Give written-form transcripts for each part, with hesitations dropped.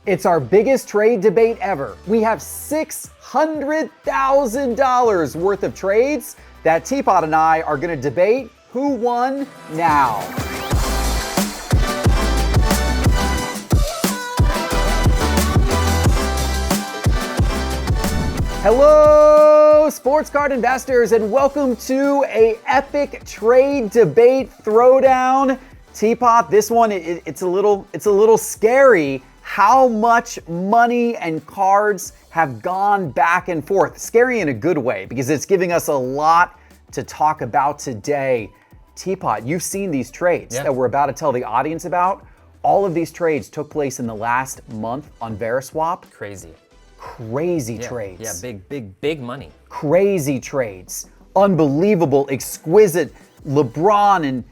It's our biggest trade debate ever. We have $600,000 worth of trades that Teapot and I are going to debate who won now. Hello, sports card investors, and welcome to an epic trade debate throwdown. Teapot, this one, it's a little scary how much money and cards have gone back and forth. Scary in a good way, because it's giving us a lot to talk about today. Teapot, you've seen these trades that we're about to tell the audience about. All of these trades took place in the last month on Veriswap. Crazy Trades. Yeah, big money. Crazy trades. Unbelievable, exquisite LeBron and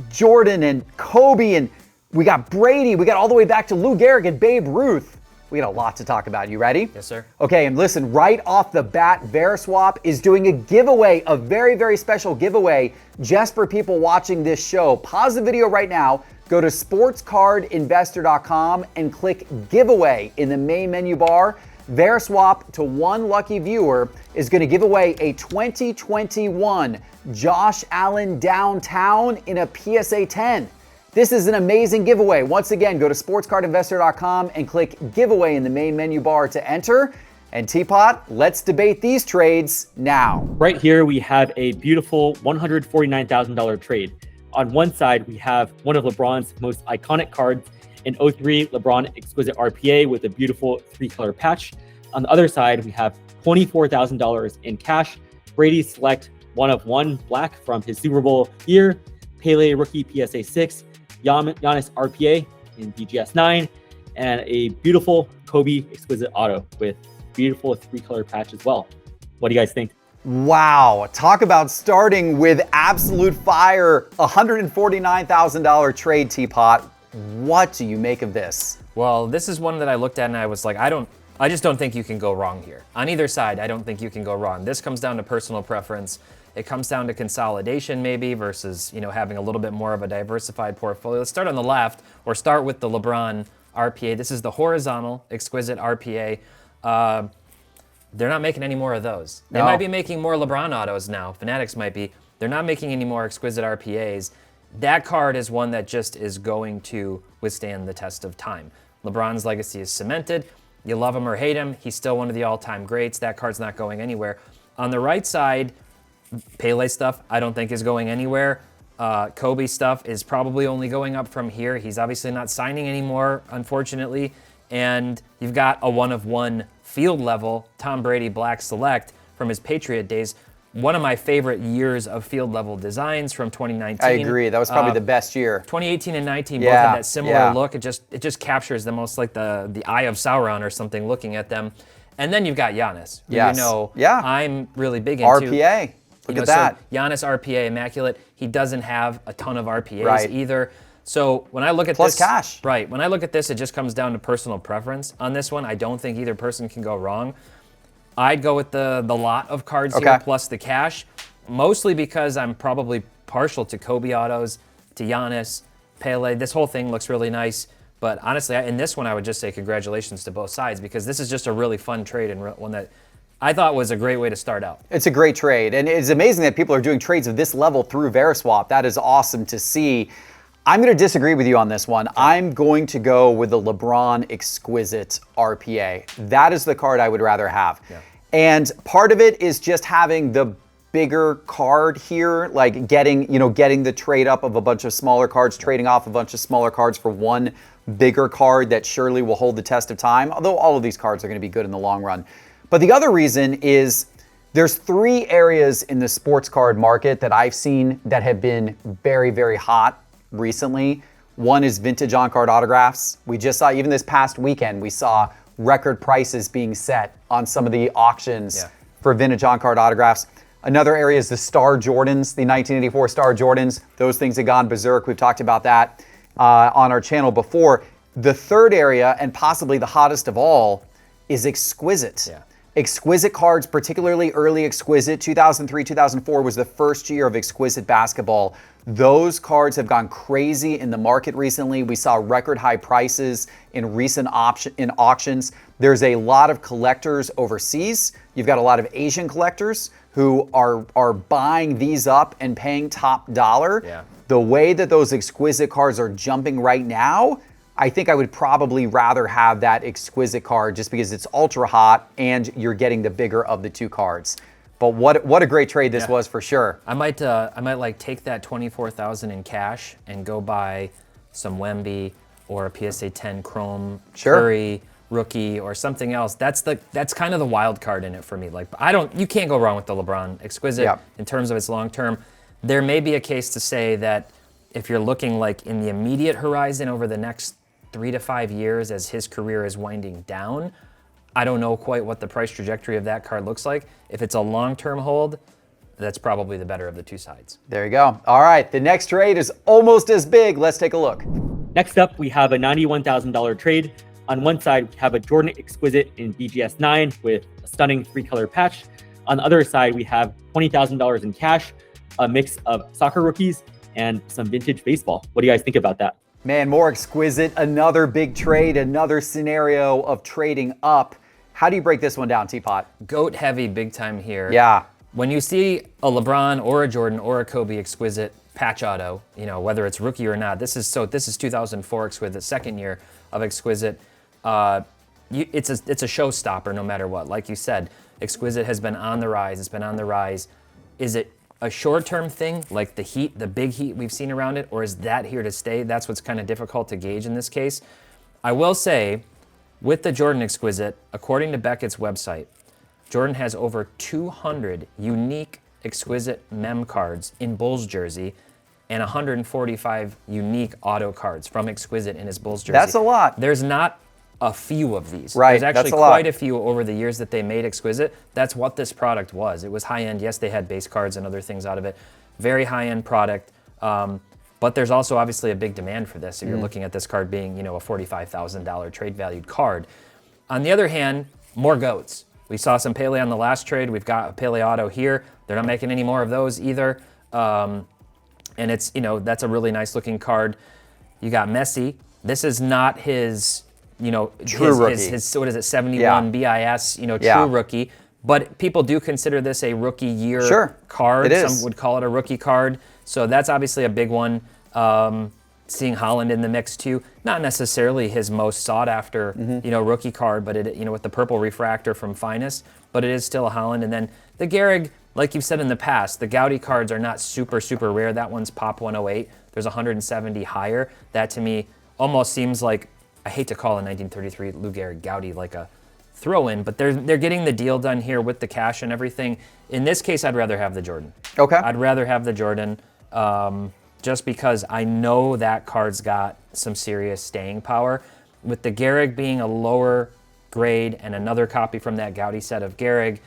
Jordan and Kobe, and we got Brady. We got all the way back to Lou Gehrig and Babe Ruth. We got a lot to talk about. You ready? Yes, sir. Okay, and listen, right off the bat, Veriswap is doing a giveaway, a very, very special giveaway just for people watching this show. Pause the video right now, go to sportscardinvestor.com and click giveaway in the main menu bar. Veriswap, to one lucky viewer, is going to give away a 2021 Josh Allen Downtown in a PSA 10. This is an amazing giveaway. Once again, go to sportscardinvestor.com and click giveaway in the main menu bar to enter. And Teapot, let's debate these trades now. Right here, we have a beautiful $149,000 trade. On one side, we have one of LeBron's most iconic cards, an 03 LeBron Exquisite RPA with a beautiful 3-color patch. On the other side, we have $24,000 in cash, Brady Select 1 of 1 Black from his Super Bowl year, Pele Rookie PSA 6, Giannis RPA in BGS 9, and a beautiful Kobe Exquisite Auto with beautiful 3-color patch as well. What do you guys think? Wow, talk about starting with absolute fire. $149,000 trade, Teapot. What do you make of this? Well, this is one that I looked at and I was like, I just don't think you can go wrong here. On either side, I don't think you can go wrong. This comes down to personal preference. It comes down to consolidation maybe versus, having a little bit more of a diversified portfolio. Let's start on the left, or start with the LeBron RPA. This is the horizontal Exquisite RPA. They're not making any more of those. They might be making more LeBron autos now. Fanatics might be. They're not making any more Exquisite RPAs. That card is one that just is going to withstand the test of time. LeBron's legacy is cemented. You love him or hate him, he's still one of the all-time greats. That card's not going anywhere. On the right side, Pele stuff, I don't think is going anywhere. Kobe stuff is probably only going up from here. He's obviously not signing anymore, unfortunately. And you've got a 1 of 1 field level Tom Brady Black Select from his Patriot days. One of my favorite years of field level designs from 2019. I agree. That was probably the best year. 2018 and 19 both had that similar look. It just captures them almost like the Eye of Sauron or something looking at them. And then you've got Giannis, who I'm really big into. RPA. Look at that. So Giannis RPA immaculate. He doesn't have a ton of RPAs either. So when I look at Plus cash. Right. When I look at this, it just comes down to personal preference on this one. I don't think either person can go wrong. I'd go with the lot of cards here plus the cash, mostly because I'm probably partial to Kobe autos, to Giannis, Pele. This whole thing looks really nice. But honestly, in this one, I would just say congratulations to both sides, because this is just a really fun trade and one that I thought was a great way to start out. It's a great trade. And it's amazing that people are doing trades of this level through Veriswap. That is awesome to see. I'm going to disagree with you on this one. I'm going to go with the LeBron Exquisite RPA. That is the card I would rather have. Yeah. And part of it is just having the bigger card here, like getting the trade up of a bunch of smaller cards, trading off a bunch of smaller cards for one bigger card that surely will hold the test of time, although all of these cards are going to be good in the long run. But the other reason is there's 3 areas in the sports card market that I've seen that have been very, very hot recently. One is vintage on-card autographs. We just saw, even this past weekend, we saw record prices being set on some of the auctions for vintage on-card autographs. Another area is the Star Jordans, the 1984 Star Jordans. Those things have gone berserk. We've talked about that on our channel before. The third area, and possibly the hottest of all, is Exquisite. Exquisite cards, particularly early Exquisite, 2003, 2004 was the first year of Exquisite basketball. Those cards have gone crazy in the market recently. We saw record high prices in recent auctions. There's a lot of collectors overseas. You've got a lot of Asian collectors who are buying these up and paying top dollar. Yeah. The way that those Exquisite cards are jumping right now, I think I would probably rather have that Exquisite card just because it's ultra hot and you're getting the bigger of the two cards. But what a great trade this was for sure. I might like take that 24,000 in cash and go buy some Wemby or a PSA 10 Chrome Curry rookie or something else. That's kind of the wild card in it for me. Like you can't go wrong with the LeBron Exquisite in terms of its long term. There may be a case to say that if you're looking like in the immediate horizon over the next 3 to 5 years as his career is winding down, I don't know quite what the price trajectory of that card looks like. If it's a long-term hold, that's probably the better of the two sides. There you go. All right, the next trade is almost as big. Let's take a look. Next up, we have a $91,000 trade. On one side, we have a Jordan Exquisite in BGS 9 with a stunning 3-color patch. On the other side, we have $20,000 in cash, a mix of soccer rookies, and some vintage baseball. What do you guys think about that? Man, more Exquisite, another big trade, another scenario of trading up. How do you break this one down, Teapot? Goat heavy big time here. Yeah. When you see a LeBron or a Jordan or a Kobe Exquisite patch auto, whether it's rookie or not, this is 2004 Exquisite, second year of Exquisite. It's a showstopper no matter what. Like you said, Exquisite has been on the rise. It's been on the rise. Is it a short-term thing, like the heat, the big heat we've seen around it, or is that here to stay? That's what's kind of difficult to gauge in this case. I will say, with the Jordan Exquisite, according to Beckett's website, Jordan has over 200 unique Exquisite mem cards in Bulls jersey and 145 unique auto cards from Exquisite in his Bulls jersey. That's a lot. There's not a few of these. Right, There's actually that's a lot. quite a few over the years that they made Exquisite. That's what this product was. It was high-end. Yes, they had base cards and other things out of it. Very high-end product. But there's also obviously a big demand for this if you're looking at this card being, a $45,000 trade-valued card. On the other hand, more goats. We saw some Pele on the last trade. We've got a Pele auto here. They're not making any more of those either. And it's, that's a really nice-looking card. You got Messi. This is not his... True rookie. His what is it, 71 BIS, true rookie. But people do consider this a rookie year card. It is. Some would call it a rookie card. So that's obviously a big one. Seeing Holland in the mix too. Not necessarily his most sought after, rookie card, but it, with the purple refractor from Finest, but it is still a Holland. And then the Gehrig, like you've said in the past, the Gaudy cards are not super, super rare. That one's Pop 108. There's 170 higher. That to me almost seems like, I hate to call a 1933 Lou Gehrig Gaudy like a throw-in, but they're getting the deal done here with the cash and everything. In this case, I'd rather have the Jordan. Okay. I'd rather have the Jordan just because I know that card's got some serious staying power. With the Gehrig being a lower grade and another copy from that Gaudy set of Gehrig,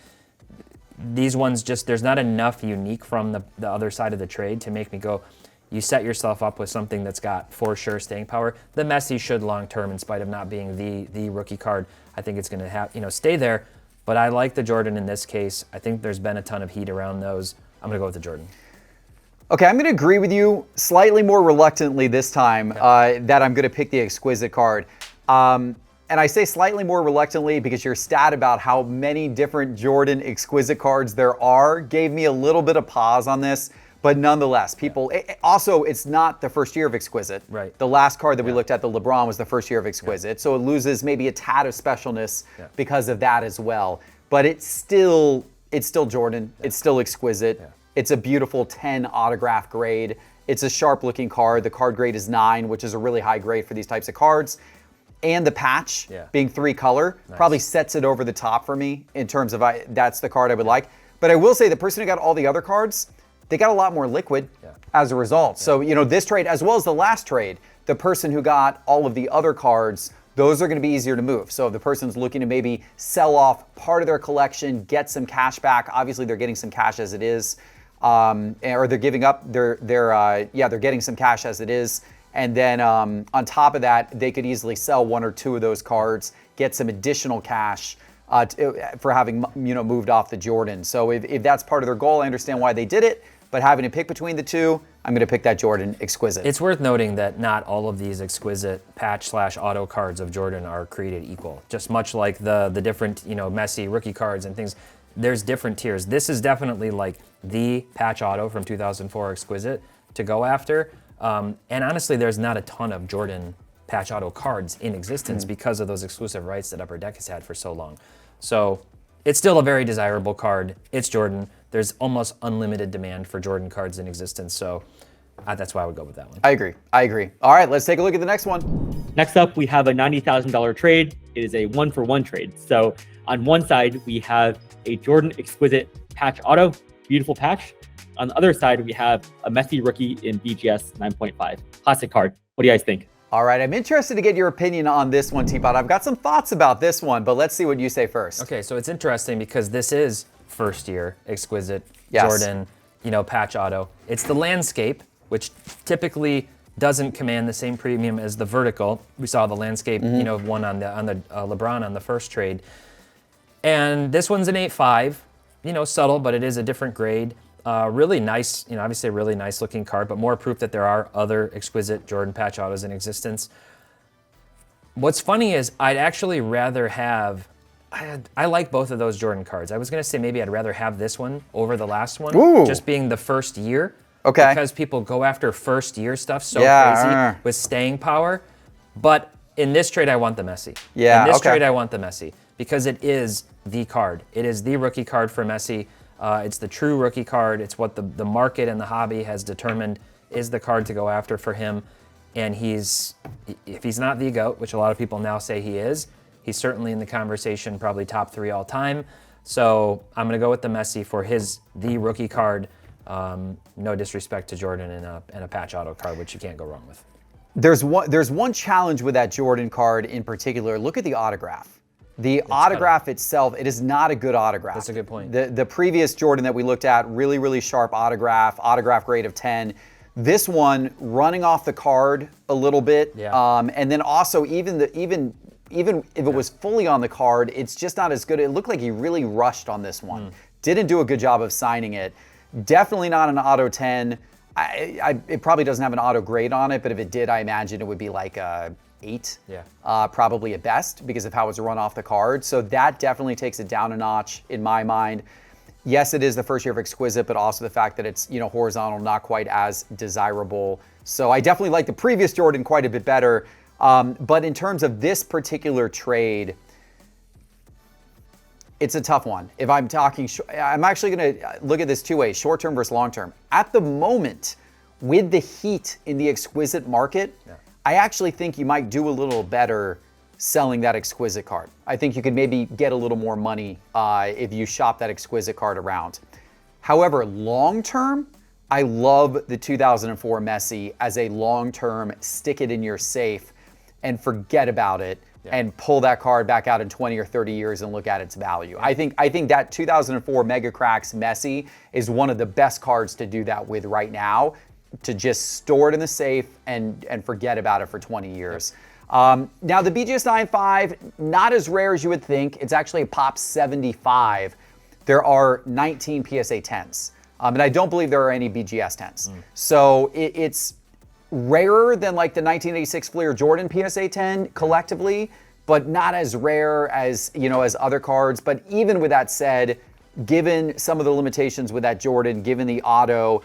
these ones there's not enough unique from the other side of the trade to make me go, you set yourself up with something that's got for sure staying power. The Messi should long term, in spite of not being the rookie card. I think it's going to have stay there. But I like the Jordan in this case. I think there's been a ton of heat around those. I'm going to go with the Jordan. Okay, I'm going to agree with you slightly more reluctantly this time that I'm going to pick the Exquisite card. And I say slightly more reluctantly because your stat about how many different Jordan Exquisite cards there are gave me a little bit of pause on this. But nonetheless, people, also, it's not the first year of Exquisite. Right. The last card that we looked at, the LeBron, was the first year of Exquisite. So it loses maybe a tad of specialness because of that as well. But it's still Jordan. It's still Exquisite. It's a beautiful 10 autograph grade. It's a sharp looking card. The card grade is 9, which is a really high grade for these types of cards. And the patch being 3 color probably sets it over the top for me in terms of that's the card I would like. But I will say the person who got all the other cards, they got a lot more liquid as a result. So, this trade, as well as the last trade, the person who got all of the other cards, those are going to be easier to move. So if the person's looking to maybe sell off part of their collection, get some cash back, obviously they're getting some cash as it is, or they're giving up they're getting some cash as it is. And then on top of that, they could easily sell 1 or 2 of those cards, get some additional cash. for having moved off the Jordan. So if that's part of their goal, I understand why they did it. But having to pick between the two, I'm going to pick that Jordan Exquisite. It's worth noting that not all of these exquisite patch/auto cards of Jordan are created equal. Just much like the different Messi rookie cards and things, there's different tiers. This is definitely like the patch auto from 2004 Exquisite to go after. And honestly, there's not a ton of Jordan patch auto cards in existence because of those exclusive rights that Upper Deck has had for so long. So it's still a very desirable card. It's Jordan. There's almost unlimited demand for Jordan cards in existence. So that's why I would go with that one. I agree. All right, let's take a look at the next one. Next up, we have a $90,000 trade. It is a 1-for-1 trade. So on one side, we have a Jordan Exquisite patch auto, beautiful patch. On the other side, we have a Messi rookie in BGS 9.5. Classic card. What do you guys think? All right, I'm interested to get your opinion on this one, Teapot. I've got some thoughts about this one, but let's see what you say first. Okay, so it's interesting because this is first year Exquisite Yes. Jordan, patch auto. It's the landscape, which typically doesn't command the same premium as the vertical. We saw the landscape, one on the LeBron on the first trade. And this one's an 8.5, subtle, but it is a different grade. Really nice, obviously a really nice looking card, but more proof that there are other exquisite Jordan patch autos in existence. What's funny is I'd actually rather have, I like both of those Jordan cards. I was going to say maybe I'd rather have this one over the last one, Ooh. just being the first year. Okay. Because people go after first year stuff so Yeah, crazy with staying power. But in this trade, I want the Messi. Yeah, In this okay. trade, I want the Messi because it is the card. It is the rookie card for Messi. It's the true rookie card. It's what the market and the hobby has determined is the card to go after for him. And if he's not the GOAT, which a lot of people now say he is, he's certainly in the conversation, probably top 3 all time. So I'm going to go with the Messi for the rookie card. No disrespect to Jordan and a patch auto card, which you can't go wrong with. There's one challenge with that Jordan card in particular. Look at the autograph. The autograph itself, it is not a good autograph. That's a good point. The previous Jordan that we looked at, really, really sharp autograph grade of 10. This one running off the card a little bit. Yeah. And then also even if it was fully on the card, it's just not as good. It looked like he really rushed on this one. Didn't do a good job of signing it. Definitely not an auto 10. It probably doesn't have an auto grade on it, but if it did, I imagine it would be like a 8, probably at best because of how it's run off the card. So that definitely takes it down a notch in my mind. Yes, it is the first year of Exquisite, but also the fact that it's horizontal, not quite as desirable. So I definitely like the previous Jordan quite a bit better. But in terms of this particular trade, it's a tough one. If I'm talking, I'm actually going to look at this two ways, short term versus long term. At the moment, with the heat in the Exquisite market, I actually think you might do a little better selling that Exquisite card. I think you could maybe get a little more money if you shop that Exquisite card around. However, long term, I love the 2004 Messi as a long term, stick it in your safe and forget about it and pull that card back out in 20 or 30 years and look at its value. I think that 2004 Mega Cracks Messi is one of the best cards to do that with right now, to just store it in the safe and forget about it for 20 years. Now the BGS 9.5, not as rare as you would think. It's actually a pop 75. There are 19 PSA 10s. And I don't believe there are any BGS 10s. So it's rarer than like the 1986 Fleer Jordan PSA 10 collectively, but not as rare as, as other cards. But even with that said, given some of the limitations with that Jordan, given the auto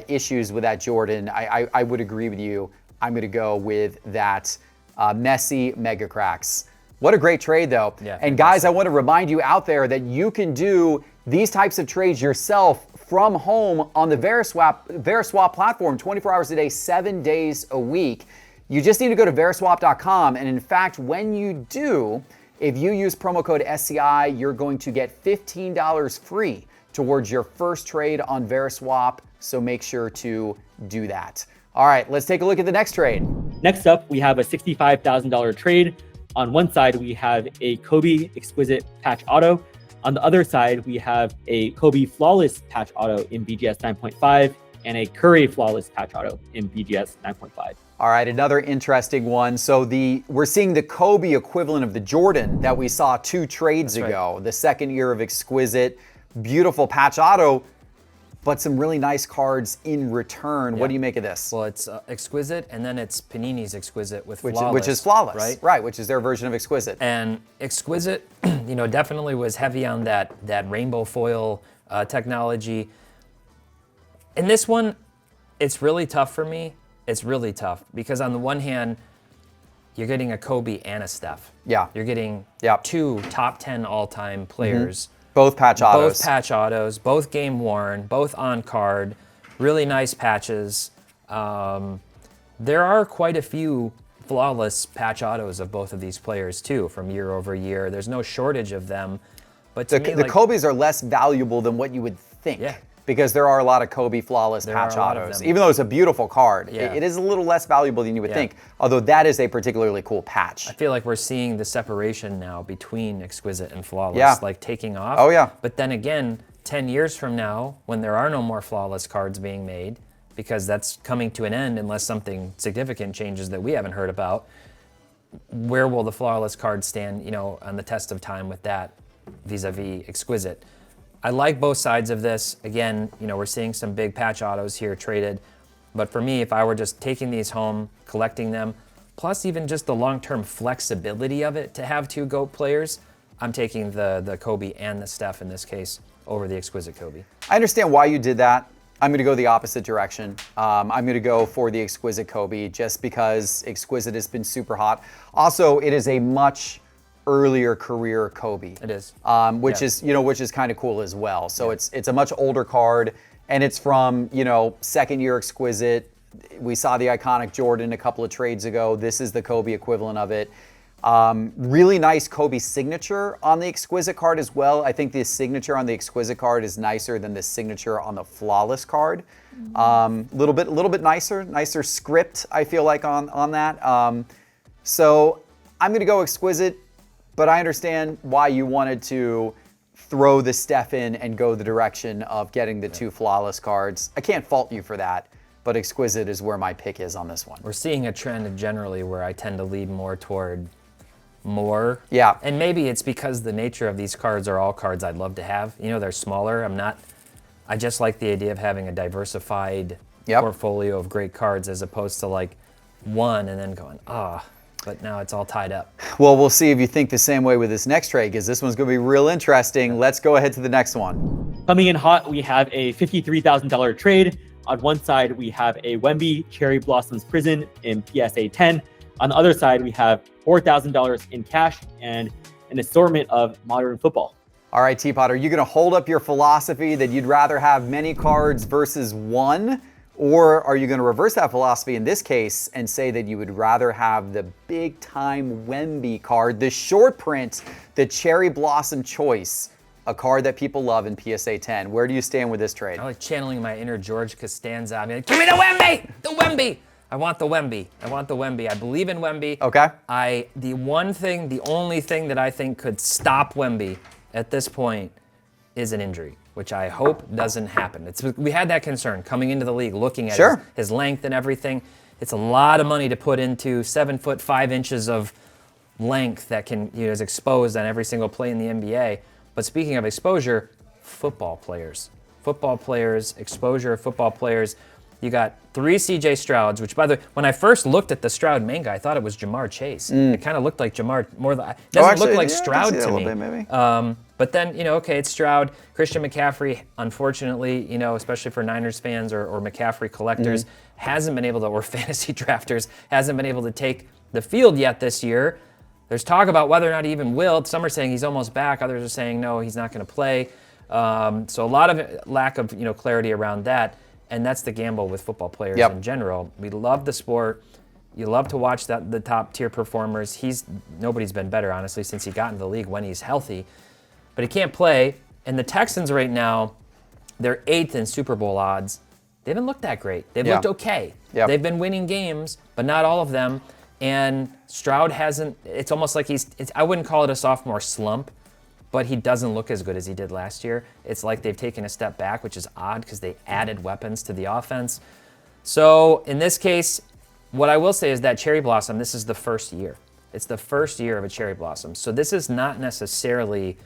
issues with that Jordan, I would agree with you. I'm going to go with that Messi Mega Cracks. What a great trade, though. Yeah, and guys, I want to remind you out there that you can do these types of trades yourself from home on the Veriswap platform 24 hours a day, 7 days a week. You just need to go to veriswap.com. And in fact, when you do, if you use promo code SCI, you're going to get $15 free towards your first trade on Veriswap. So make sure to do that. All right, let's take a look at the next trade. Next up, we have a $65,000 trade. On one side, we have a Kobe Exquisite Patch Auto. On the other side, we have a Kobe Flawless Patch Auto in BGS 9.5 and a Curry Flawless Patch Auto in BGS 9.5. All right, another interesting one. So we're seeing the Kobe equivalent of the Jordan that we saw 2 trades ago. The second year of Exquisite, beautiful patch auto, but some really nice cards in return. What do you make of this? Well, it's Exquisite, and then it's Panini's Exquisite with Flawless. Which is Flawless, right? Right, which is their version of Exquisite. And Exquisite, definitely was heavy on that rainbow foil technology. In this one, it's really tough for me. It's really tough because on the one hand, you're getting a Kobe and a Steph. Yeah. You're getting Yeah. 2 top 10 all-time players. Both patch autos. Both patch autos, both game worn, both on card, really nice patches. There are quite a few flawless patch autos of both of these players too from year over year. There's no shortage of them. But to me, the Kobe's are less valuable than what you would think. Yeah. Because there are a lot of Kobe flawless There patch are a lot of autos. them. Even though it's a beautiful card, Yeah. it is a little less valuable than you would Yeah. think. Although that is a particularly cool patch. I feel like we're seeing the separation now between Exquisite and Flawless, Yeah. like taking off. Oh, yeah. But then again, 10 years from now, when there are no more Flawless cards being made, because that's coming to an end unless something significant changes that we haven't heard about, where will the Flawless cards stand, on the test of time with that vis-a-vis Exquisite? I like both sides of this. Again, we're seeing some big patch autos here traded. But for me, if I were just taking these home, collecting them, plus even just the long-term flexibility of it to have 2 GOAT players, I'm taking the Kobe and the Steph in this case over the Exquisite Kobe. I understand why you did that. I'm going to go the opposite direction. I'm going to go for the Exquisite Kobe just because Exquisite has been super hot. Also, it is a much earlier career Kobe. It is. Which is kind of cool as well. So it's a much older card, and it's from second year Exquisite. We saw the iconic Jordan a couple of trades ago. This is the Kobe equivalent of it. Really nice Kobe signature on the Exquisite card as well. I think the signature on the Exquisite card is nicer than the signature on the Flawless card. Little bit nicer script, I feel like on that. So I'm going to go Exquisite. But I understand why you wanted to throw the Steph in and go the direction of getting the 2 flawless cards. I can't fault you for that, but Exquisite is where my pick is on this one. We're seeing a trend generally where I tend to lead more toward more. Yeah. And maybe it's because the nature of these cards are all cards I'd love to have. They're smaller. I just like the idea of having a diversified portfolio of great cards as opposed to like one and then going, but now it's all tied up. Well, we'll see if you think the same way with this next trade, because this one's going to be real interesting. Let's go ahead to the next one. Coming in hot, we have a $53,000 trade. On one side, we have a Wemby Cherry Blossoms Prison in PSA 10. On the other side, we have $4,000 in cash and an assortment of modern football. All right, Teapot, are you going to hold up your philosophy that you'd rather have many cards versus one? Or are you going to reverse that philosophy in this case and say that you would rather have the big-time Wemby card, the short print, the Cherry Blossom Choice, a card that people love in PSA 10? Where do you stand with this trade? I like channeling my inner George Costanza. I'm like, give me the Wemby! The Wemby! I want the Wemby. I believe in Wemby. Okay. The only thing that I think could stop Wemby at this point is an injury, which I hope doesn't happen. We had that concern coming into the league, looking at his length and everything. It's a lot of money to put into 7 foot 5 inches of length that is exposed on every single play in the NBA. But speaking of exposure, football players, exposure of football players. You got 3 CJ Strouds, which, by the way, when I first looked at the Stroud manga, I thought it was Jamar Chase. It kind of looked like Jamar more. It doesn't look like Stroud to me. Maybe. But then, it's Stroud. Christian McCaffrey, unfortunately, especially for Niners fans or McCaffrey collectors, hasn't been able to, or fantasy drafters, hasn't been able to take the field yet this year. There's talk about whether or not he even will. Some are saying he's almost back. Others are saying, no, he's not going to play. So a lot of lack of, clarity around that. And that's the gamble with football players in general. We love the sport. You love to watch the top tier performers. Nobody's been better, honestly, since he got into the league when he's healthy. But he can't play. And the Texans right now, they're 8th in Super Bowl odds. They haven't looked that great. They've looked okay. They've been winning games, but not all of them. And Stroud hasn't, it's almost like I wouldn't call it a sophomore slump, but he doesn't look as good as he did last year. It's like they've taken a step back, which is odd because they added weapons to the offense. So in this case, What I will say is that Cherry Blossom, this is the first year. It's the first year of a Cherry Blossom. So this is not necessarily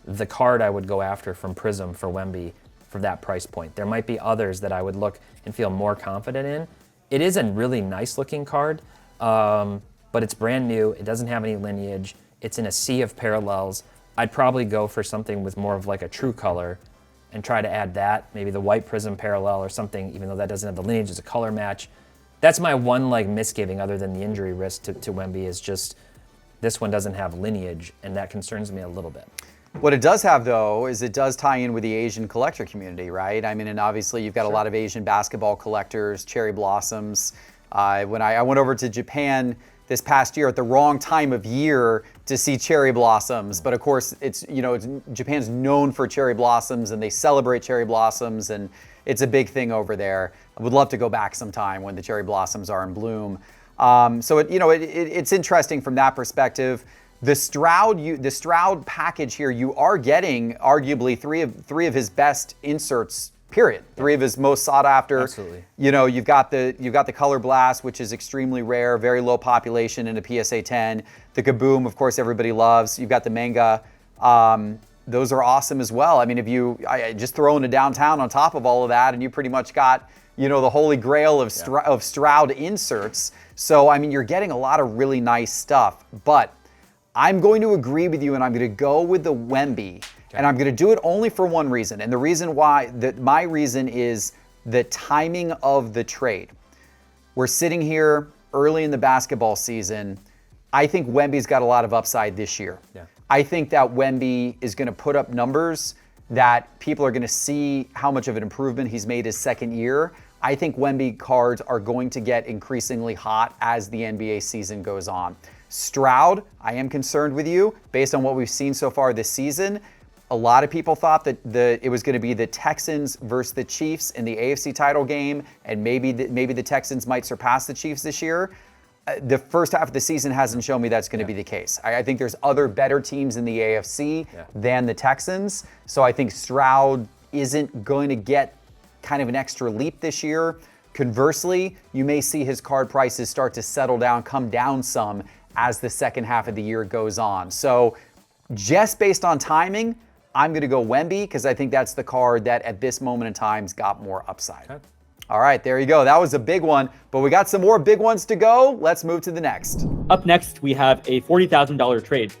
the card I would go after from Prism for Wemby for that price point. There might be others that I would look and feel more confident in. It is a really nice looking card, but it's brand new. It doesn't have any lineage. It's in a sea of parallels. I'd probably go for something with more of like a true color and try to add that, maybe the white Prism parallel or something, even though that doesn't have the lineage, it's a color match. That's my one like misgiving other than the injury risk to Wemby is just this one doesn't have lineage, and that concerns me a little bit. What it does have, though, is it does tie in with the Asian collector community, right? I mean, and obviously you've got a lot of Asian basketball collectors, cherry blossoms. When I went over to Japan this past year at the wrong time of year to see cherry blossoms, but of course Japan's known for cherry blossoms and they celebrate cherry blossoms and it's a big thing over there. I would love to go back sometime when the cherry blossoms are in bloom. So it's interesting from that perspective. The Stroud package here, you are getting arguably three of his best inserts. Period. Three of his most sought after. Absolutely. You've got the Color Blast, which is extremely rare, very low population in a PSA 10. The Kaboom, of course, everybody loves. You've got the Manga. Those are awesome as well. I mean, if you just throw into downtown on top of all of that, and you pretty much got the holy grail of Stroud inserts. So I mean, you're getting a lot of really nice stuff. But I'm going to agree with you, and I'm going to go with the Wemby. And I'm going to do it only for one reason. And the reason why, my reason is the timing of the trade. We're sitting here early in the basketball season. I think Wemby's got a lot of upside this year. Yeah. I think that Wemby is going to put up numbers that people are going to see how much of an improvement he's made his second year. I think Wemby cards are going to get increasingly hot as the NBA season goes on. Stroud, I am concerned with you based on what we've seen so far this season. A lot of people thought that it was going to be the Texans versus the Chiefs in the AFC title game, and maybe the Texans might surpass the Chiefs this year. The first half of the season hasn't shown me that's going to be the case. I think there's other better teams in the AFC than the Texans, so I think Stroud isn't going to get kind of an extra leap this year. Conversely, you may see his card prices start to settle down, come down some as the second half of the year goes on. So just based on timing, I'm going to go Wemby because I think that's the card that at this moment in time's got more upside. Okay. All right, there you go. That was a big one, but we got some more big ones to go. Let's move to the next. Up next, we have a $40,000 trade.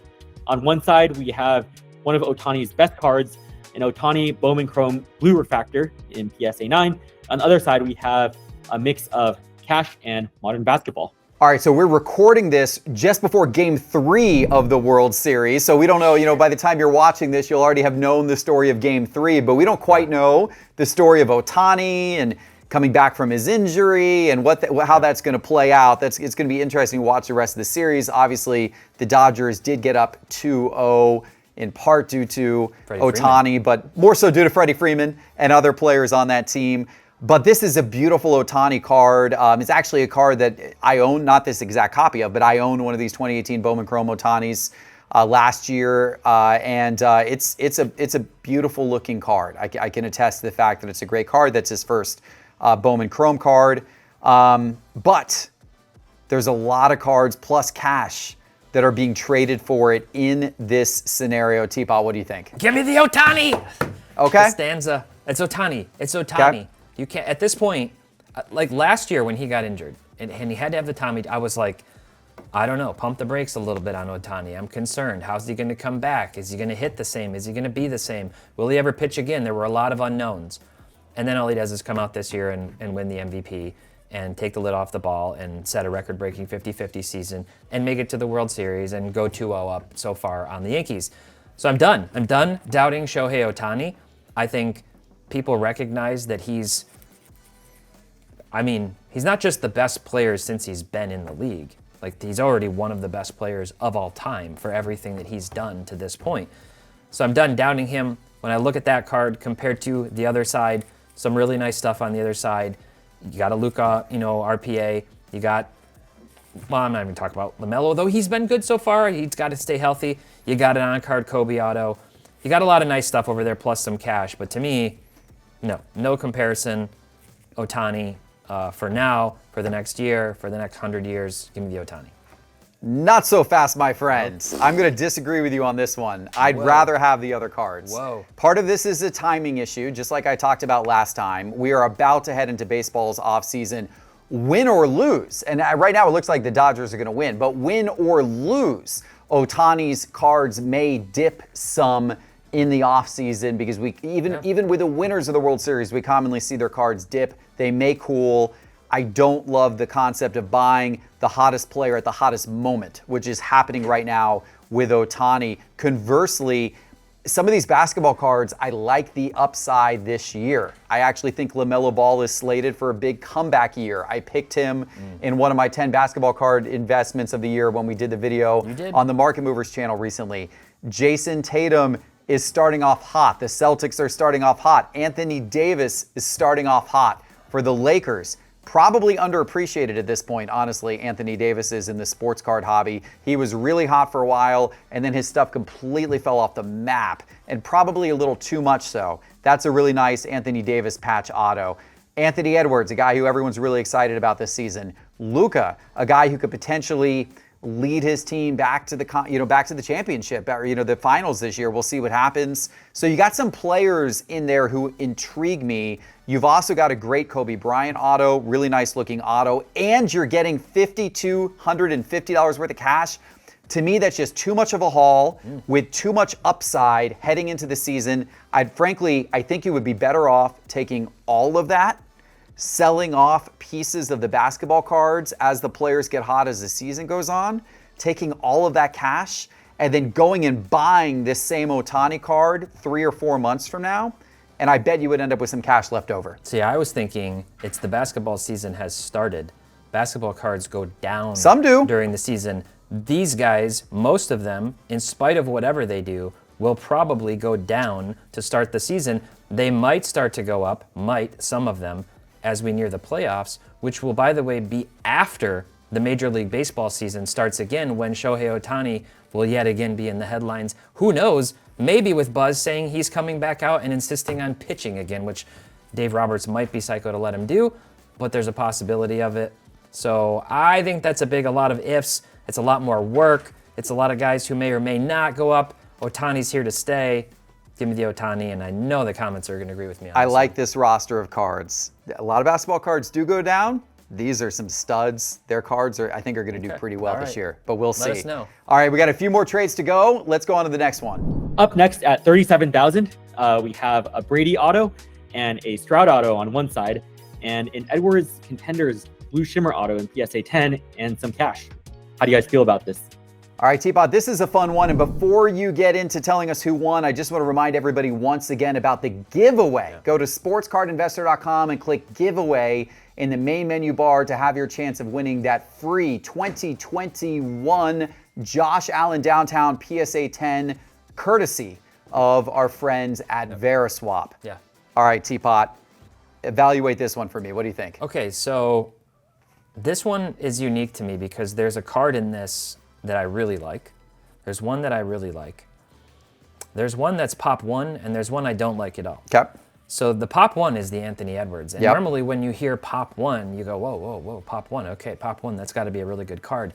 On one side, we have one of Otani's best cards, an Otani Bowman Chrome Blue Refractor in PSA 9. On the other side, we have a mix of cash and modern basketball. All right, so we're recording this just before Game 3 of the World Series. So we don't know, by the time you're watching this, you'll already have known the story of Game 3, but we don't quite know the story of Otani and coming back from his injury and how that's going to play out. It's going to be interesting to watch the rest of the series. Obviously, the Dodgers did get up 2-0 in part due to Otani, but more so due to Freddie Freeman and other players on that team. But this is a beautiful Otani card. It's actually a card that I own, not this exact copy of, but I owned one of these 2018 Bowman Chrome Otanis last year, and it's a beautiful looking card. I can attest to the fact that it's a great card. That's his first Bowman Chrome card. But there's a lot of cards plus cash that are being traded for it in this scenario. Teapot, what do you think? Give me the Otani! Okay. Costanza. It's Otani. It's Otani. Okay. You can't, at this point, like last year when he got injured and he had to have the Tommy, I was like, I don't know, pump the brakes a little bit on Otani. I'm concerned. How's he going to come back? Is he going to hit the same? Is he going to be the same? Will he ever pitch again? There were a lot of unknowns. And then all he does is come out this year and win the MVP and take the lid off the ball and set a record-breaking 50-50 season and make it to the World Series and go 2-0 up so far on the Yankees. So I'm done. I'm done doubting Shohei Otani. I think people recognize that he's not just the best player since he's been in the league. Like, he's already one of the best players of all time for everything that he's done to this point. So I'm done doubting him. When I look at that card compared to the other side, some really nice stuff on the other side. You got a Luka, RPA. You got, well, I'm not even talking about LaMelo, though he's been good so far. He's got to stay healthy. You got an on-card Kobe auto. You got a lot of nice stuff over there, plus some cash. But to me, no comparison. Otani, For now, for the next year, for the next 100 years, give me the Otani. Not so fast, my friends. I'm going to disagree with you on this one. I'd rather have the other cards. Whoa. Part of this is a timing issue, just like I talked about last time. We are about to head into baseball's offseason, win or lose. And right now it looks like the Dodgers are going to win, but win or lose, Otani's cards may dip some in the offseason because even with the winners of the World Series, we commonly see their cards dip. They may cool. I don't love the concept of buying the hottest player at the hottest moment, which is happening right now with Otani. Conversely, some of these basketball cards, I like the upside this year. I actually think LaMelo Ball is slated for a big comeback year. I picked him in one of my 10 basketball card investments of the year when we did the video on the Market Movers channel recently. Jason Tatum is starting off hot. The Celtics are starting off hot. Anthony Davis is starting off hot for the Lakers. Probably underappreciated at this point, honestly, Anthony Davis is in the sports card hobby. He was really hot for a while, and then his stuff completely fell off the map, and probably a little too much so. That's a really nice Anthony Davis patch auto. Anthony Edwards, a guy who everyone's really excited about this season. Luka, a guy who could potentially lead his team back to the championship, or the finals this year. We'll see what happens. So you got some players in there who intrigue me. You've also got a great Kobe Bryant auto, really nice looking auto, and you're getting $5,250 worth of cash. To me, that's just too much of a haul with too much upside heading into the season. I think you would be better off taking all of that, selling off pieces of the basketball cards as the players get hot as the season goes on, taking all of that cash, and then going and buying this same Otani card 3 or 4 months from now. And I bet you would end up with some cash left over. See, I was thinking it's the basketball season has started. Basketball cards go down. Some do. During the season. These guys, most of them, in spite of whatever they do, will probably go down to start the season. They might start to go up, some of them, as we near the playoffs, which will, by the way, be after the Major League Baseball season starts again, when Shohei Otani will yet again be in the headlines. Who knows? Maybe with buzz saying he's coming back out and insisting on pitching again, which Dave Roberts might be psycho to let him do, but there's a possibility of it. So I think that's a lot of ifs. It's a lot more work. It's a lot of guys who may or may not go up. Otani's here to stay. Give me the Otani, and I know the comments are going to agree with me on this. I like this roster of cards. A lot of basketball cards do go down. These are some studs. Their cards I think are going to do pretty well this year, but we'll see. Let us know. All right, we got a few more trades to go. Let's go on to the next one. Up next at 37,000, we have a Brady auto and a Stroud auto on one side, and an Edwards Contenders Blue Shimmer auto in PSA 10 and some cash. How do you guys feel about this? All right, Teapot, this is a fun one. And before you get into telling us who won, I just want to remind everybody once again about the giveaway. Yeah. Go to sportscardinvestor.com and click giveaway in the main menu bar to have your chance of winning that free 2021 Josh Allen Downtown PSA 10 courtesy of our friends at Veriswap. Yeah. All right, Teapot, evaluate this one for me. What do you think? Okay, so this one is unique to me because there's a card in this that I really like. There's one that I really like. There's one that's pop one, and there's one I don't like at all. Okay. So the pop one is the Anthony Edwards. And normally when you hear pop one, you go, whoa, whoa, whoa, pop one. Okay, pop one, that's got to be a really good card.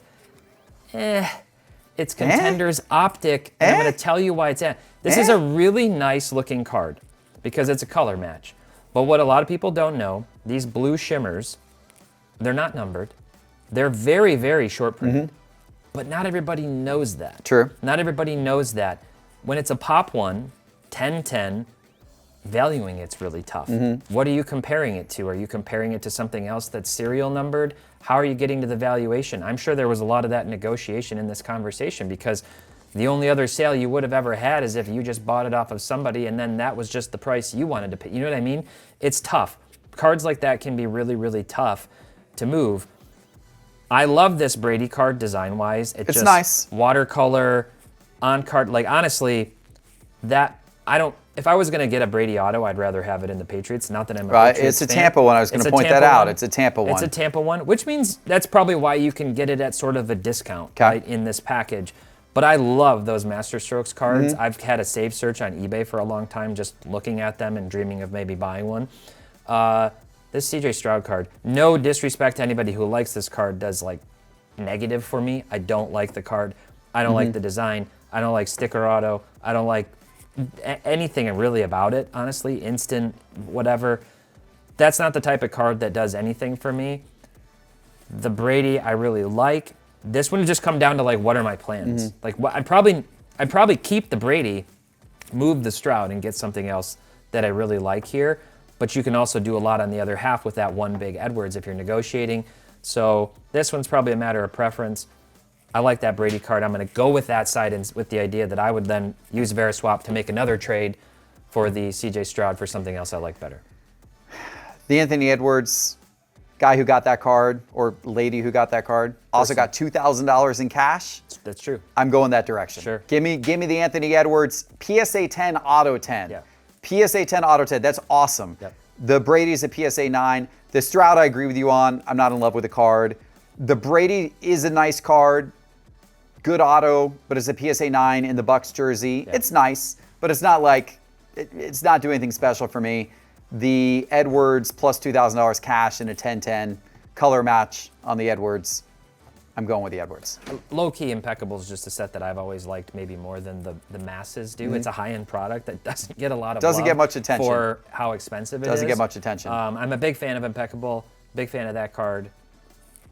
It's Contenders Optic, and I'm going to tell you why it's This is a really nice looking card because it's a color match. But what a lot of people don't know, these blue shimmers, they're not numbered. They're very, very short printed. But not everybody knows that. True. Not everybody knows that. When it's a pop one, 10-10, valuing it's really tough. What are you comparing it to? Are you comparing it to something else that's serial numbered? How are you getting to the valuation? I'm sure there was a lot of that negotiation in this conversation because the only other sale you would have ever had is if you just bought it off of somebody and then that was just the price you wanted to pay. You know what I mean? It's tough. Cards like that can be really, really tough to move. I love this Brady card design-wise. It's just nice. Watercolor, on-card. Like, honestly, if I was going to get a Brady auto, I'd rather have it in the Patriots. Not that I'm a Patriots It's a fan. Tampa one. I was going to point that out. It's a Tampa one. It's a Tampa one, which means that's probably why you can get it at sort of a discount right, in this package. But I love those Master Strokes cards. I've had a save search on eBay for a long time just looking at them and dreaming of maybe buying one. This CJ Stroud card, no disrespect to anybody who likes this card, does like negative for me. I don't like the card. I don't like the design. I don't like sticker auto. I don't like anything really about it, honestly. Instant, whatever. That's not the type of card that does anything for me. The Brady I really like. This one would just come down to like, what are my plans? Like, I'd probably keep the Brady, move the Stroud, and get something else that I really like here. But you can also do a lot on the other half with that one big Edwards if you're negotiating. So this one's probably a matter of preference. I like that Brady card. I'm going to go with that side and with the idea that I would then use Veriswap to make another trade for the CJ Stroud for something else I like better. The Anthony Edwards guy who got that card, or lady who got that card, also got $2,000 in cash. That's true. I'm going that direction. Sure. Give me the Anthony Edwards PSA 10 Auto 10. Yeah. PSA 10 Auto 10. That's awesome. Yep. The Brady's a PSA 9. The Stroud I agree with you on. I'm not in love with the card. The Brady is a nice card. Good auto, but it's a PSA 9 in the Bucks jersey. Yeah. It's nice, but it's not like it's not doing anything special for me. The Edwards plus $2,000 cash in a 10-10 color match on the Edwards. I'm going with the Edwards. Low-key Impeccable is just a set that I've always liked maybe more than the masses do. It's a high-end product that doesn't get a lot of Doesn't love get much attention. for how expensive it is. Doesn't get much attention. I'm a big fan of Impeccable, big fan of that card.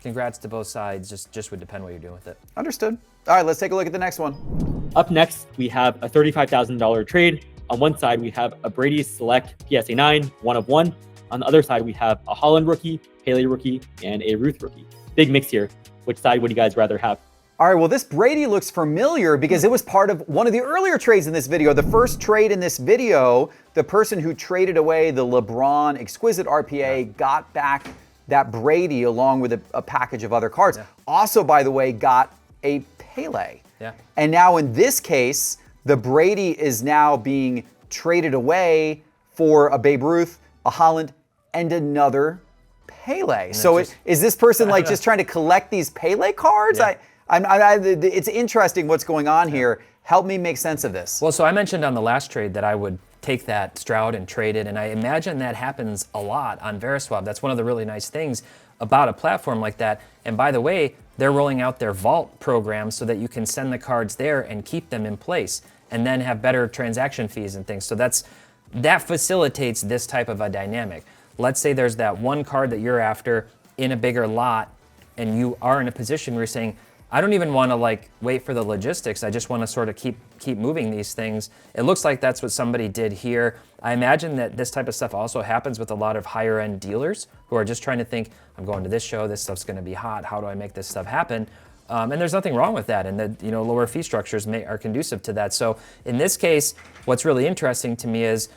Congrats to both sides, just would depend what you're doing with it. Understood. All right, let's take a look at the next one. Up next, we have a $35,000 trade. On one side, we have a Brady Select PSA 9, 1 of 1. On the other side, we have a Holland rookie, Haley rookie, and a Ruth rookie. Big mix here. Which side would you guys rather have? All right, well, this Brady looks familiar because it was part of one of the earlier trades in this video. The first trade in this video, the person who traded away the LeBron Exquisite RPA got back that Brady along with a package of other cards. Yeah. Also, by the way, got a Pele. Yeah. And now in this case, the Brady is now being traded away for a Babe Ruth, a Holland, and another Pele. So is this person like just trying to collect these Pele cards? Yeah. It's interesting what's going on here. Help me make sense of this. Well, so I mentioned on the last trade that I would take that Stroud and trade it, and I imagine that happens a lot on Veriswap. That's one of the really nice things about a platform like that. And by the way, they're rolling out their vault program so that you can send the cards there and keep them in place and then have better transaction fees and things. So that facilitates this type of a dynamic. Let's say there's that one card that you're after in a bigger lot and you are in a position where you're saying, I don't even want to like wait for the logistics. I just want to sort of keep moving these things. It looks like that's what somebody did here. I imagine that this type of stuff also happens with a lot of higher end dealers who are just trying to think, I'm going to this show, this stuff's going to be hot. How do I make this stuff happen? And there's nothing wrong with that. And the lower fee structures are conducive to that. So in this case, what's really interesting to me is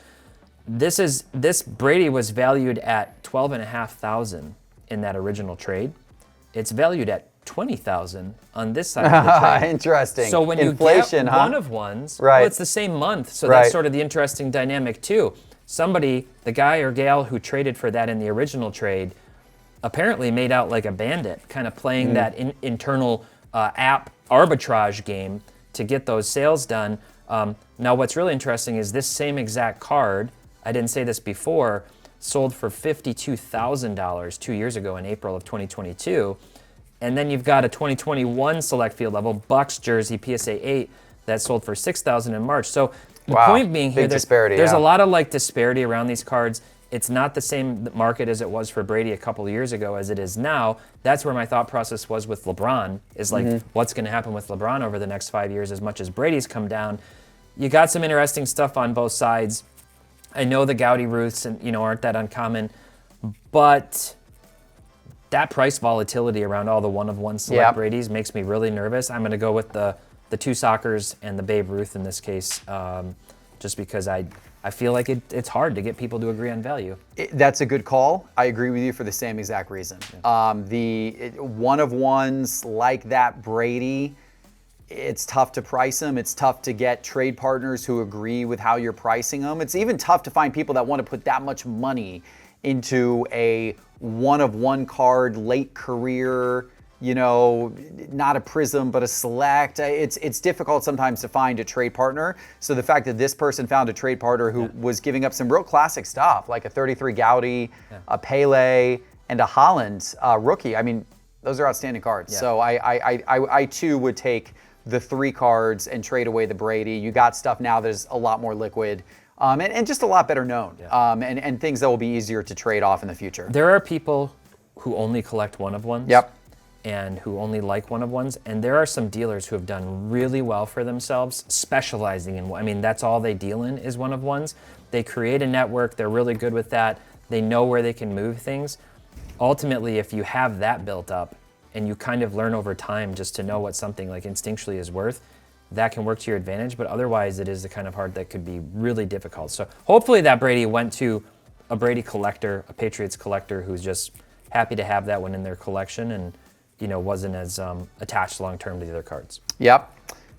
this Brady was valued at $12,500 in that original trade. It's valued at $20,000 on this side of the trade. Interesting. So when Inflation, you get one of ones, right. well, it's the same month. So Right. that's sort of the interesting dynamic too. Somebody, the guy or gal who traded for that in the original trade, apparently made out like a bandit, kind of playing that internal app arbitrage game to get those sales done. Now, what's really interesting is this same exact card, I didn't say this before, sold for $52,000 2 years ago in April of 2022. And then you've got a 2021 select field level Bucks jersey PSA 8 that sold for $6,000 in March. So the point being here, there's a lot of like disparity around these cards. It's not the same market as it was for Brady a couple of years ago as it is now. That's where my thought process was with LeBron, is like, what's going to happen with LeBron over the next 5 years as much as Brady's come down. You got some interesting stuff on both sides. I know the Gaudy Ruths aren't that uncommon, but that price volatility around all the one-of-one select Bradys makes me really nervous. I'm going to go with the two Sockers and the Babe Ruth in this case, just because I feel like it's hard to get people to agree on value. That's a good call. I agree with you for the same exact reason. Yeah. The one-of-ones like that Brady, it's tough to price them. It's tough to get trade partners who agree with how you're pricing them. It's even tough to find people that want to put that much money into a one-of-one card, late career, not a Prism, but a Select. It's difficult sometimes to find a trade partner. So the fact that this person found a trade partner who was giving up some real classic stuff, like a 33 Gaudy, a Pele, and a Holland rookie. I mean, those are outstanding cards. So I too would take the 3 cards and trade away the Brady. You got stuff now that is a lot more liquid. And just a lot better known, and things that will be easier to trade off in the future. There are people who only collect one-of-ones. Yep. And who only like one-of-ones. And there are some dealers who have done really well for themselves, specializing in, I mean, that's all they deal in is one-of-ones. They create a network, they're really good with that. They know where they can move things. Ultimately, if you have that built up and you kind of learn over time just to know what something like instinctually is worth, that can work to your advantage, but otherwise it is the kind of card that could be really difficult. So hopefully that Brady went to a Brady collector, a Patriots collector who's just happy to have that one in their collection and wasn't as attached long-term to the other cards. Yep.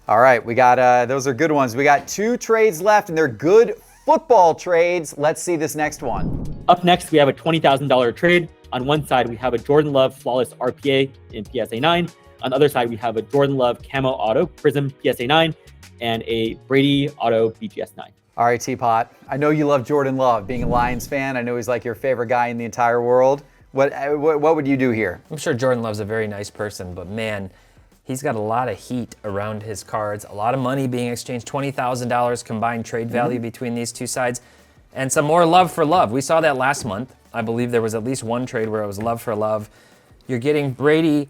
All right, we got, those are good ones. We got 2 trades left and they're good football trades. Let's see this next one. Up next, we have a $20,000 trade. On one side, we have a Jordan Love Flawless RPA in PSA 9. On the other side, we have a Jordan Love Camo Auto Prism PSA 9 and a Brady Auto BGS 9. All right, Teapot. I know you love Jordan Love. Being a Lions fan, I know he's like your favorite guy in the entire world. What would you do here? I'm sure Jordan Love's a very nice person, but man, he's got a lot of heat around his cards, a lot of money being exchanged, $20,000 combined trade value between these two sides, and some more love for love. We saw that last month. I believe there was at least one trade where it was love for love. You're getting Brady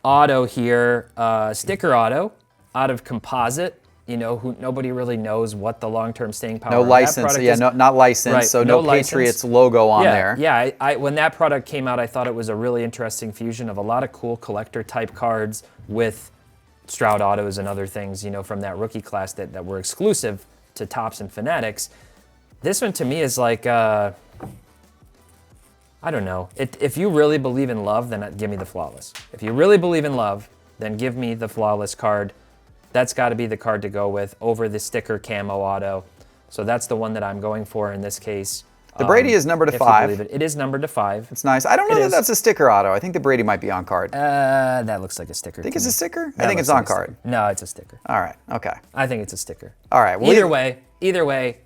Auto here, sticker auto out of composite, who nobody really knows what the long-term staying power no of that license, product yeah, is. not licensed, Right, so no license. Patriots logo on there. Yeah, I when that product came out, I thought it was a really interesting fusion of a lot of cool collector type cards with Stroud autos and other things, from that rookie class that were exclusive to Topps and Fanatics. This one to me is like, I don't know. If you really believe in love, then give me the Flawless. If you really believe in love, then give me the Flawless card. That's got to be the card to go with over the sticker camo auto. So that's the one that I'm going for in this case. The Brady is numbered to if you 5. believe it. It is numbered to 5. It's nice. I don't know that that's a sticker auto. I think the Brady might be on card. That looks like a sticker. Think it's a sticker? I That think it's looks on like a card. sticker. No, it's a sticker. All right. Okay. I think it's a sticker. All right. Well, Either way,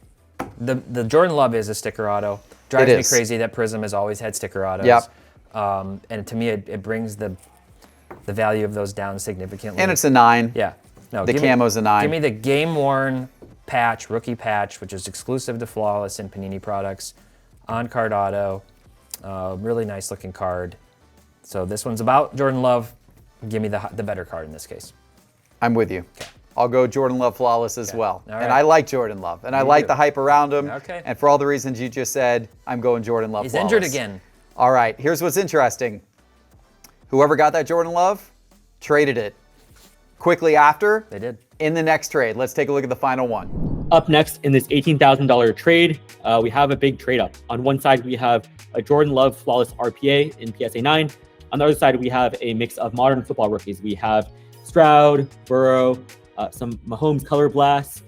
the Jordan Love is a sticker auto. Drives me crazy that Prism has always had sticker autos. Yep. And to me, it brings the value of those down significantly. And it's a 9. Yeah. No, The camo's a 9. Give me the game-worn patch, rookie patch, which is exclusive to Flawless and Panini products. On-card auto. Really nice-looking card. So this one's about Jordan Love. Give me the better card in this case. I'm with you. Okay. I'll go Jordan Love Flawless as well. All right. And I like Jordan Love. And I like the hype around him. Okay. And for all the reasons you just said, I'm going Jordan Love He's Flawless. injured again. All right. Here's what's interesting. Whoever got that Jordan Love traded it quickly after. They did. In the next trade. Let's take a look at the final one. Up next in this $18,000 trade, we have a big trade up. On one side, we have a Jordan Love Flawless RPA in PSA 9. On the other side, we have a mix of modern football rookies. We have Stroud, Burrow, some Mahomes Color Blast,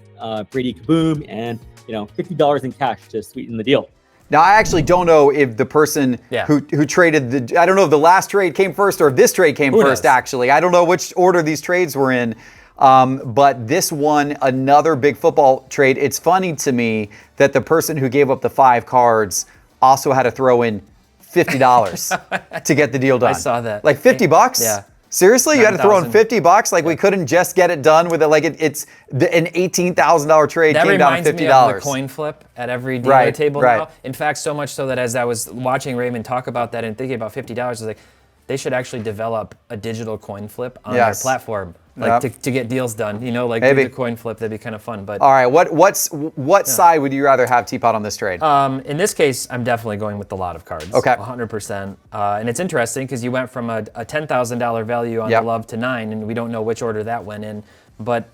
Brady Kaboom, and $50 in cash to sweeten the deal. Now, I actually don't know if the person who traded I don't know if the last trade came first or if this trade came first, actually. I don't know which order these trades were in. But this one, another big football trade. It's funny to me that the person who gave up the 5 cards also had to throw in $50 to get the deal done. I saw that. Like $50? Yeah. Seriously? You had to throw in 9,000. $50? Like we couldn't just get it done with it? Like it's an $18,000 trade came down to $50. That reminds me of the coin flip at every dealer table now. In fact, so much so that as I was watching Raymond talk about that and thinking about $50, I was like, they should actually develop a digital coin flip on their platform. Like to get deals done, like do the coin flip, that'd be kind of fun. But all right, what side would you rather have, Teapot, on this trade? In this case, I'm definitely going with the lot of cards. Okay, 100%. And it's interesting because you went from a $10,000 value on the Love to 9, and we don't know which order that went in. But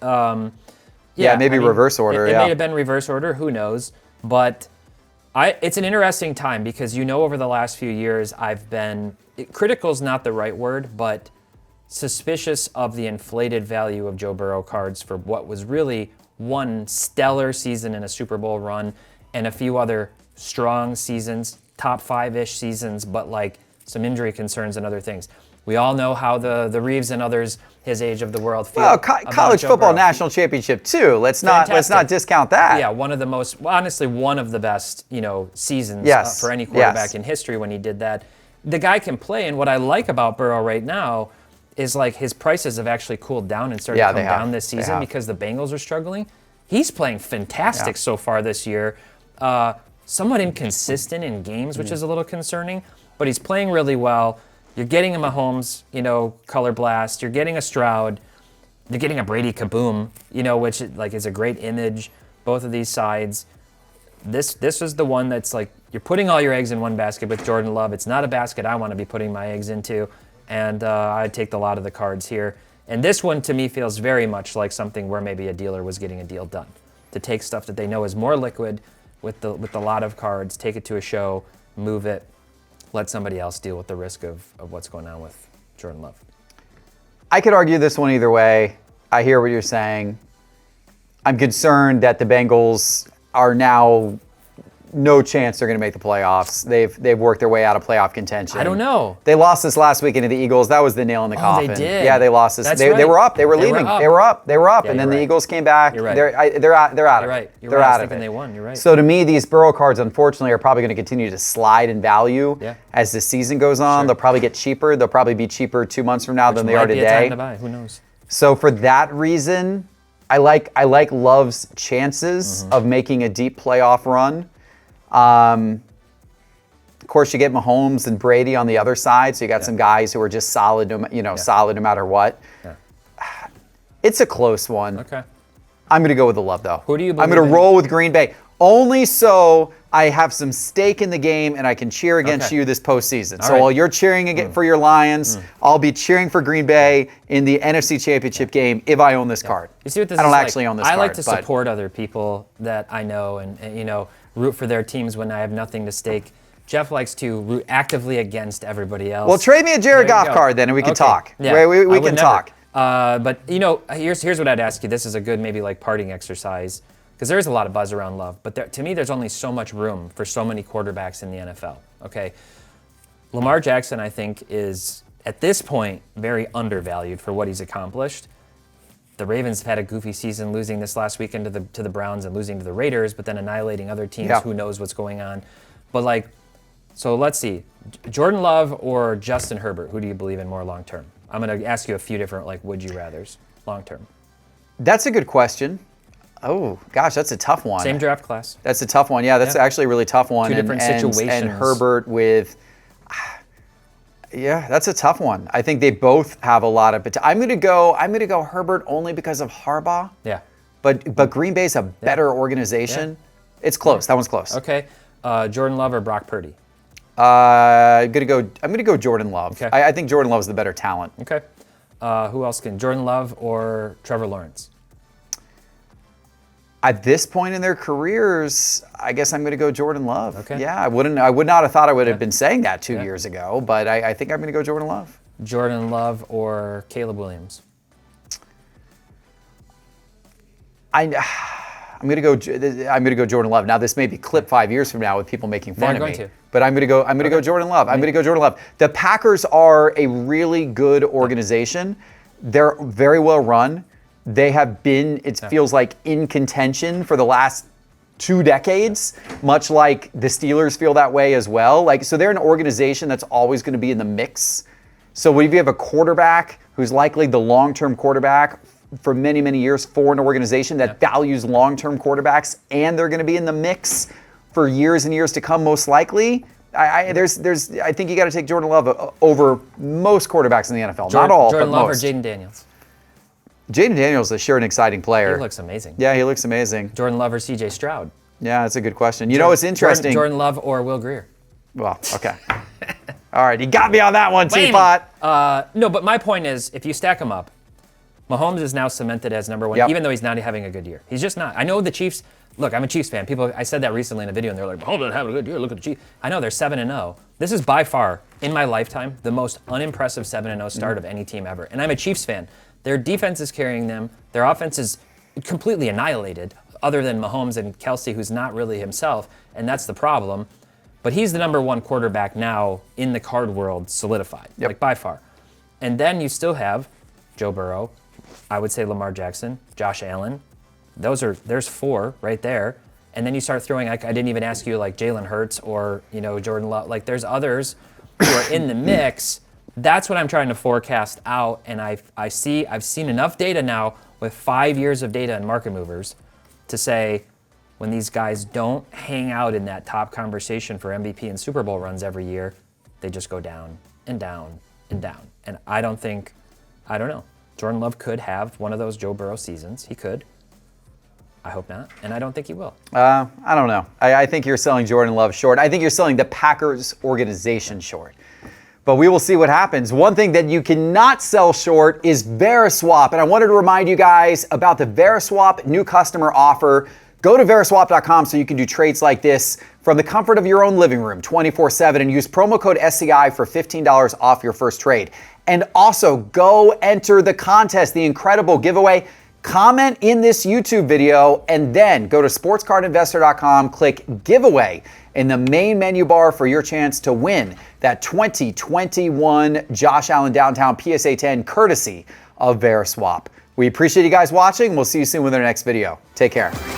maybe reverse order. It may have been reverse order. Who knows? But it's an interesting time because over the last few years I've been critical is not the right word, but suspicious of the inflated value of Joe Burrow cards for what was really one stellar season in a Super Bowl run and a few other strong seasons, top 5-ish seasons, but like some injury concerns and other things. We all know how the Reeves and others his age of the world feel. Well, about college Joe football Burrow. national championship too. Let's not Fantastic. discount that. Yeah, one of the most, well, honestly, one of the best, seasons Yes. for any quarterback Yes. in history when he did that. The guy can play, and what I like about Burrow right now is like his prices have actually cooled down and started to come down this season because the Bengals are struggling. He's playing fantastic so far this year. Somewhat inconsistent in games, which is a little concerning, but he's playing really well. You're getting a Mahomes, color blast. You're getting a Stroud. You're getting a Brady kaboom, which is a great image. Both of these sides. This is the one that's like you're putting all your eggs in one basket with Jordan Love. It's not a basket I want to be putting my eggs into, and I'd take a lot of the cards here. And this one to me feels very much like something where maybe a dealer was getting a deal done to take stuff that they know is more liquid with a lot of cards, take it to a show, move it, let somebody else deal with the risk of what's going on with Jordan Love. I could argue this one either way. I hear what you're saying. I'm concerned that the Bengals are now no chance they're going to make the playoffs. They've worked their way out of playoff contention. I don't know. They lost this last weekend to the Eagles. That was the nail in the coffin. They did. Yeah, they lost this. That's They right. were up. They were leaving. They were up. Yeah, and then you're the right. Eagles came back. You're right. They're out of You're it. right. You're They're right. I was out of thinking it. they won. You're right. So to me, these Burrow cards, unfortunately, are probably going to continue to slide in value as the season goes on. Sure. They'll probably get cheaper. They'll probably be cheaper 2 months from now than they are Might be a today. time to buy. Who knows? So for that reason, I like Love's chances of making a deep playoff run. Of course, you get Mahomes and Brady on the other side, so you got some guys who are just solid, solid no matter what. Yeah. It's a close one. Okay. I'm going to go with the Love, though. Who do you I'm going believe to in? roll with Green Bay, only so I have some stake in the game and I can cheer against Okay. you this postseason. All So right. while you're cheering again for your Lions, I'll be cheering for Green Bay in the NFC Championship game if I own this card. You see what this I don't is actually own this I card. like to but support other people that I know and root for their teams when I have nothing to stake. Jeff likes to root actively against everybody else. Well, trade me a Jared There you Goff go. card then, and we can Okay. talk. Yeah, We I would can never. talk. But here's what I'd ask you. This is a good maybe like parting exercise because there is a lot of buzz around Love, but to me there's only so much room for so many quarterbacks in the NFL. Okay, Lamar Jackson I think is at this point very undervalued for what he's accomplished. The Ravens have had a goofy season, losing this last weekend to the Browns and losing to the Raiders, but then annihilating other teams. Yeah. Who knows what's going on? But so let's see, Jordan Love or Justin Herbert. Who do you believe in more long term? I'm going to ask you a few different would you rather's long term. That's a good question. Oh gosh, that's a tough one. Same draft class. That's a tough one. Yeah, that's actually a really tough one. Two different and situations. Herbert with, yeah, that's a tough one. I think they both have a lot of potential. I'm gonna go Herbert only because of Harbaugh. Yeah. But Green Bay's a better organization. It's close. That one's close. Okay. Jordan Love or Brock Purdy? I'm gonna go Jordan Love. Okay. I think Jordan Love is the better talent. Okay. Who else can? Jordan Love or Trevor Lawrence? At this point in their careers, I guess I'm going to go Jordan Love. Okay. Yeah, I would not have thought I would have been saying that 2 years ago, but I think I'm going to go Jordan Love. Jordan Love or Caleb Williams? I'm going to go Jordan Love. Now this may be clip 5 years from now with people making fun They're of going me. to. But I'm going to go Jordan Love. I'm going to go Jordan Love. The Packers are a really good organization. They're very well run. They have been, it feels like, in contention for the last 2 decades, much like the Steelers feel that way as well. So they're an organization that's always going to be in the mix. So if you have a quarterback who's likely the long-term quarterback for many, many years for an organization that values long-term quarterbacks, and they're going to be in the mix for years and years to come, most likely, I think you got to take Jordan Love over most quarterbacks in the NFL. Not all, Jordan but Love most. or Jaden Daniels? Jaden Daniels is sure an exciting player. He looks amazing. Yeah, he looks amazing. Jordan Love or C.J. Stroud? Yeah, that's a good question. You know what's interesting? Jordan Love or Will Grier? Well, okay. All right, you got me on that one, Wait a Teapot. No, but my point is, if you stack them up, Mahomes is now cemented as number one, Yep. even though he's not having a good year. He's just not. I know the Chiefs. Look, I'm a Chiefs fan. I said that recently in a video, and they're like, Mahomes isn't having a good year. Look at the Chiefs. I know they're 7-0. This is by far, in my lifetime, the most unimpressive 7-0 start of any team ever. And I'm a Chiefs fan. Their defense is carrying them. Their offense is completely annihilated, other than Mahomes and Kelsey, who's not really himself, and that's the problem. But he's the number one quarterback now in the card world, solidified, by far. And then you still have Joe Burrow, I would say Lamar Jackson, Josh Allen. There's 4 right there. And then you start throwing, like, I didn't even ask you, like Jalen Hurts or, Jordan Love. Like, there's others who are in the mix. That's what I'm trying to forecast out. And I've seen enough data now with 5 years of data and market movers to say when these guys don't hang out in that top conversation for MVP and Super Bowl runs every year, they just go down and down and down. And I don't know. Jordan Love could have one of those Joe Burrow seasons. He could. I hope not, and I don't think he will. I don't know. I think you're selling Jordan Love short. I think you're selling the Packers organization short. But we will see what happens. One thing that you cannot sell short is Veriswap. And I wanted to remind you guys about the Veriswap new customer offer. Go to Veriswap.com so you can do trades like this from the comfort of your own living room 24/7 and use promo code SCI for $15 off your first trade. And also go enter the contest, the incredible giveaway. Comment in this YouTube video and then go to sportscardinvestor.com, click giveaway in the main menu bar for your chance to win that 2021 Josh Allen Downtown PSA 10 courtesy of Veriswap. We appreciate you guys watching. We'll see you soon with our next video. Take care.